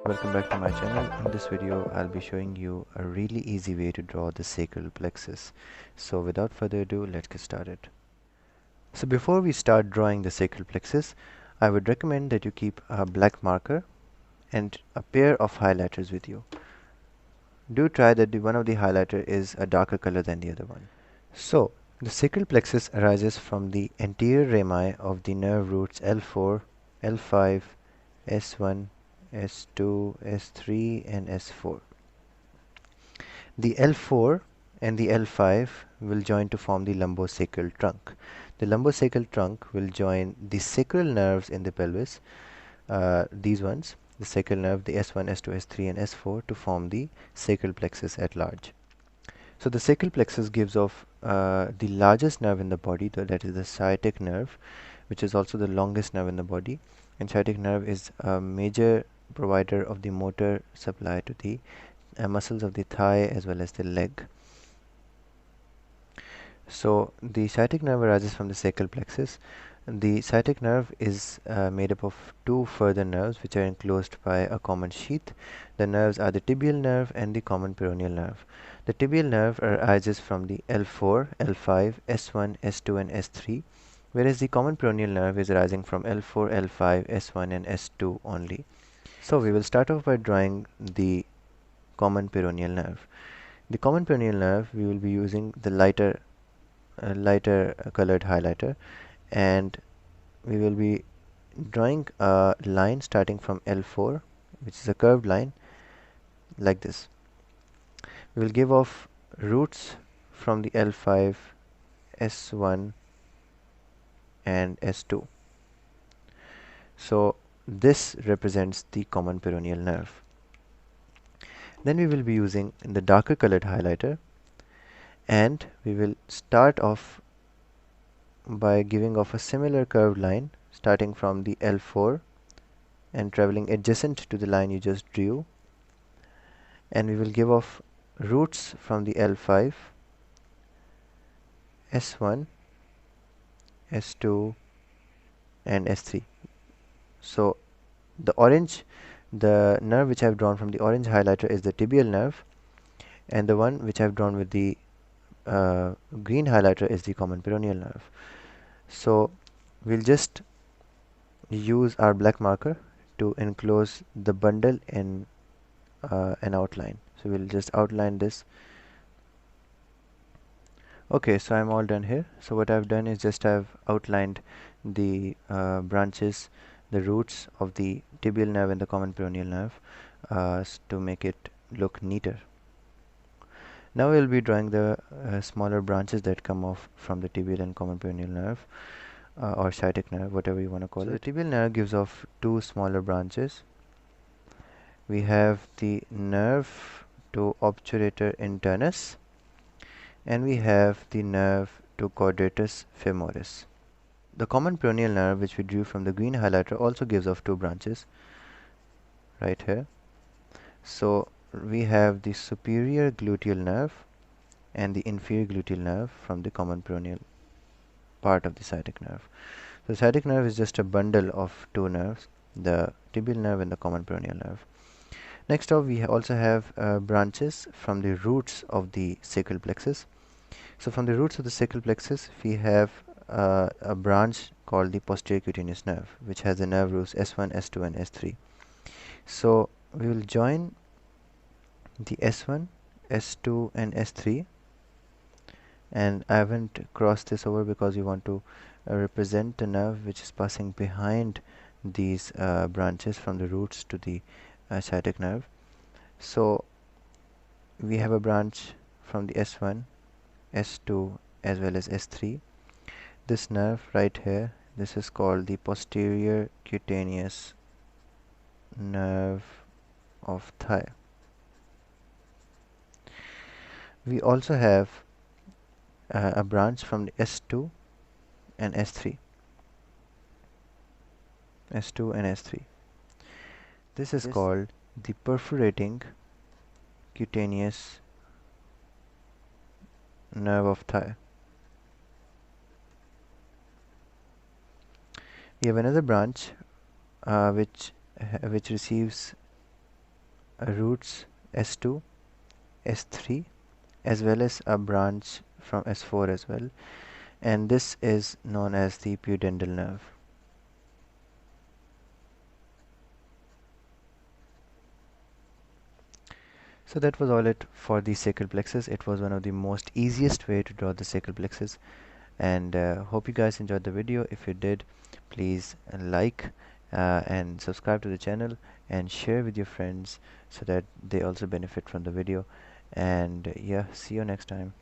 welcome back to my channel. In this video I'll be showing you a really easy way to draw the sacral plexus. So without further ado, let's get started. So before we start drawing the sacral plexus, I would recommend that you keep a black marker and a pair of highlighters with you. Do try that one of the highlighter is a darker color than the other one. So the sacral plexus arises from the anterior rami of the nerve roots L4, L5, S1, S2, S3 and S4. The L4 and the L5 will join to form the lumbosacral trunk. The lumbosacral trunk will join the sacral nerves in the pelvis, these ones, the sacral nerve, the S1, S2, S3 and S4 to form the sacral plexus at large. So the sacral plexus gives off the largest nerve in the body, that is the sciatic nerve, which is also the longest nerve in the body. And sciatic nerve is a major provider of the motor supply to the muscles of the thigh as well as the leg. So the sciatic nerve arises from the sacral plexus. The sciatic nerve is made up of two further nerves which are enclosed by a common sheath. The nerves are the tibial nerve and the common peroneal nerve. The tibial nerve arises from the L4, L5, S1, S2 and S3, whereas the common peroneal nerve is arising from L4, L5, S1 and S2 only. So we will start off by drawing the common peroneal nerve. The common peroneal nerve, we will be using the lighter colored highlighter, and we will be drawing a line starting from L4, which is a curved line like this. We will give off roots from the L5, S1 and S2. So this represents the common peroneal nerve. Then we will be using the darker colored highlighter, and we will start off by giving off a similar curved line starting from the L4 and traveling adjacent to the line you just drew, and we will give off roots from the L5, S1, S2 and S3. So the nerve which I have drawn from the orange highlighter is the tibial nerve, and the one which I have drawn with the green highlighter is the common peroneal nerve. So we'll just use our black marker to enclose the bundle in an outline. So we'll just outline this. Okay, so I'm all done here. So what I've done is just I've outlined the branches, the roots of the tibial nerve and the common peroneal nerve to make it look neater. Now we'll be drawing the smaller branches that come off from the tibial and common peroneal nerve, or sciatic nerve, whatever you want to call it. The tibial nerve gives off two smaller branches. We have the nerve to obturator internus, and we have the nerve to quadratus femoris. The common peroneal nerve, which we drew from the green highlighter, also gives off two branches right here. So we have the superior gluteal nerve and the inferior gluteal nerve from the common peroneal part of the sciatic nerve. So the sciatic nerve is just a bundle of two nerves, the tibial nerve and the common peroneal nerve. Next up, we also have branches from the roots of the sacral plexus. So from the roots of the sacral plexus, we have a branch called the posterior cutaneous nerve, which has the nerve roots S1, S2 and S3. So we will join the S1, S2 and S3, and I haven't crossed this over because we want to represent the nerve which is passing behind these branches from the roots to the sciatic nerve. So we have a branch from the S1, S2 as well as S3. This nerve right here, this is called the posterior cutaneous nerve of thigh. We also have a branch from the S2 and S3. S2 and S3. This is called the perforating cutaneous nerve of thigh. We have another branch which receives roots S2, S3, as well as a branch from S4 as well, and this is known as the pudendal nerve. So that was all it for the sacral plexus. It was one of the most easiest way to draw the sacral plexus, and hope you guys enjoyed the video. If you did, please like and subscribe to the channel and share with your friends so that they also benefit from the video. And yeah, see you next time.